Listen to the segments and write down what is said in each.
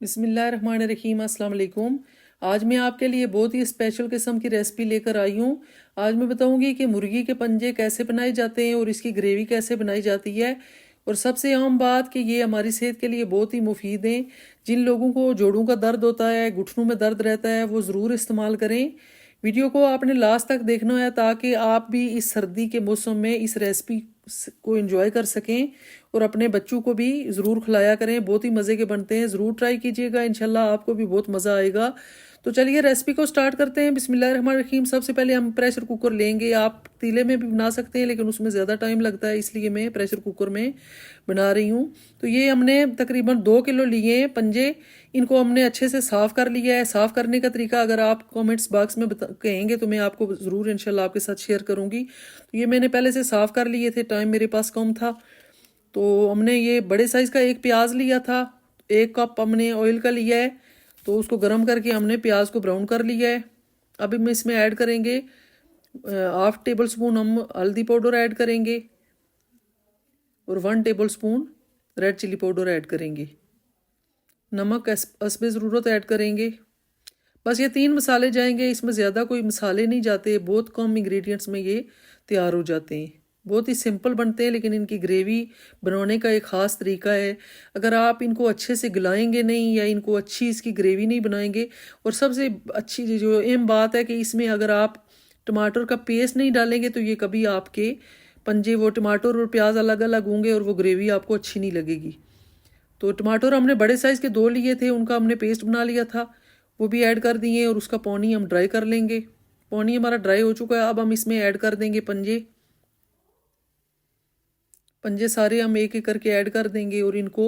बिस्मिल्लाहिर्रहमानिर्रहीम अस्सलाम वालेकुम। आज मैं आपके लिए बहुत ही स्पेशल किस्म की रेसिपी लेकर आई हूँ। आज मैं बताऊँगी कि मुर्गी के पंजे कैसे बनाए जाते हैं और इसकी ग्रेवी कैसे बनाई जाती है। और सबसे आम बात कि ये हमारी सेहत के लिए बहुत ही मुफीद हैं। जिन लोगों को जोड़ों का दर्द होता है, घुटनों में दर्द रहता है, वो ज़रूर इस्तेमाल करें। वीडियो को आपने लास्ट तक देखना है ताकि आप भी इस सर्दी के मौसम में इस रेसिपी को एंजॉय कर सकें और अपने बच्चों को भी ज़रूर खिलाया करें। बहुत ही मज़े के बनते हैं, ज़रूर ट्राई कीजिएगा, इंशाल्लाह आपको भी बहुत मज़ा आएगा। तो चलिए रेसिपी को स्टार्ट करते हैं। बिस्मिल्लाहिर्रहमानिर्रहीम। सबसे पहले हम प्रेशर कुकर लेंगे। आप पतीले में भी बना सकते हैं लेकिन उसमें ज़्यादा टाइम लगता है, इसलिए मैं प्रेशर कुकर में बना रही हूँ। तो ये हमने तकरीबन 2 किलो लिए हैं पंजे। इनको हमने अच्छे से साफ़ कर लिया है। साफ़ करने का तरीका अगर आप कमेंट्स बॉक्स में कहेंगे तो मैं आपको ज़रूर इंशाल्लाह आपके साथ शेयर करूँगी। तो ये मैंने पहले से साफ़ कर लिए थे, टाइम मेरे पास कम था। तो हमने ये बड़े साइज़ का एक प्याज लिया था, 1 कप हमने ऑयल का लिया है। तो उसको गर्म करके हमने प्याज को ब्राउन कर लिया है। अब हम इसमें ऐड करेंगे 1/2 टेबल स्पून हम हल्दी पाउडर ऐड करेंगे और 1 table spoon red chilli powder add करेंगे। नमक हस्बे ज़रूरत ऐड करेंगे। बस ये 3 मसाले जाएंगे, इसमें ज़्यादा कोई मसाले नहीं जाते, बहुत कम इंग्रेडिएंट्स में ये तैयार हो जाते हैं। बहुत ही सिंपल बनते हैं लेकिन इनकी ग्रेवी बनाने का एक ख़ास तरीका है। अगर आप इनको अच्छे से गलाएंगे नहीं या इनको अच्छी इसकी ग्रेवी नहीं बनाएंगे, और सबसे अच्छी जो अहम बात है कि इसमें अगर आप टमाटर का पेस्ट नहीं डालेंगे तो ये कभी आपके पंजे वो टमाटर और प्याज अलग अलग होंगे और वो ग्रेवी आपको अच्छी नहीं लगेगी। तो टमाटर हमने बड़े साइज़ के 2 लिए थे, उनका हमने पेस्ट बना लिया था, वो भी ऐड कर दिए और उसका पानी हम ड्राई कर लेंगे। पानी हमारा ड्राई हो चुका है। अब हम इसमें ऐड कर देंगे पंजे। पंजे सारे हम एक एक करके ऐड कर देंगे और इनको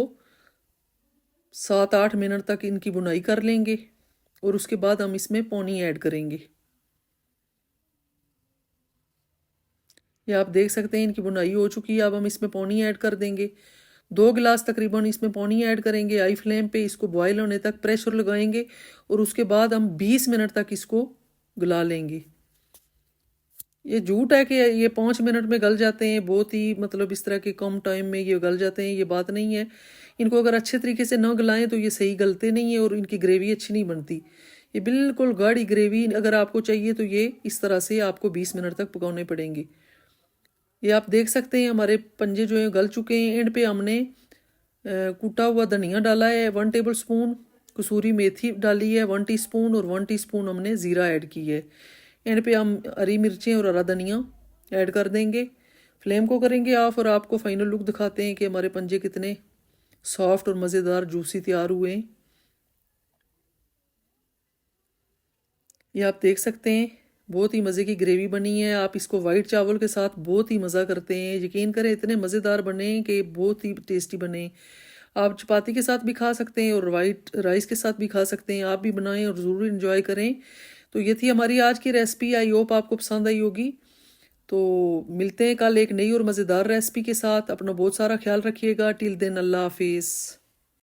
7-8 मिनट तक इनकी बुनाई कर लेंगे और उसके बाद हम इसमें पानी ऐड करेंगे। ये आप देख सकते हैं इनकी बुनाई हो चुकी है। अब हम इसमें पानी ऐड कर देंगे। 2 गिलास तकरीबन इसमें पानी ऐड करेंगे। हाई फ्लेम पे इसको बॉयल होने तक प्रेशर लगाएंगे और उसके बाद हम 20 मिनट तक इसको गला लेंगे। ये झूठ है कि ये 5 मिनट में गल जाते हैं, बहुत ही मतलब इस तरह के कम टाइम में ये गल जाते हैं, ये बात नहीं है। इनको अगर अच्छे तरीके से न गलाएं तो ये सही गलते नहीं है और इनकी ग्रेवी अच्छी नहीं बनती। ये बिल्कुल गाढ़ी ग्रेवी अगर आपको चाहिए तो ये इस तरह से आपको 20 मिनट तक पकाने पड़ेंगे। ये आप देख सकते हैं हमारे पंजे जो हैं गल चुके हैं। एंड पे हमने कूटा हुआ धनिया डाला है 1 टेबल स्पून, कसूरी मेथी डाली है 1 टीस्पून और 1 टीस्पून हमने ज़ीरा ऐड की है। एंड पे हम हरी मिर्चें और हरा धनिया ऐड कर देंगे। फ्लेम को करेंगे ऑफ और आपको फाइनल लुक दिखाते हैं कि हमारे पंजे कितने सॉफ्ट और मज़ेदार जूसी तैयार हुए हैं। ये आप देख सकते हैं बहुत ही मज़े की ग्रेवी बनी है। आप इसको वाइट चावल के साथ बहुत ही मज़ा करते हैं, यकीन करें इतने मज़ेदार बने कि बहुत ही टेस्टी बने। आप चपाती के साथ भी खा सकते हैं और वाइट राइस के साथ भी खा सकते हैं। आप भी बनाएं और ज़रूर इन्जॉय करें। तो ये थी हमारी आज की रेसिपी। आई होप आपको पसंद आई होगी। तो मिलते हैं कल एक नई और मज़ेदार रेसिपी के साथ। अपना बहुत सारा ख्याल रखिएगा। टिल देन अल्लाह हाफिज़।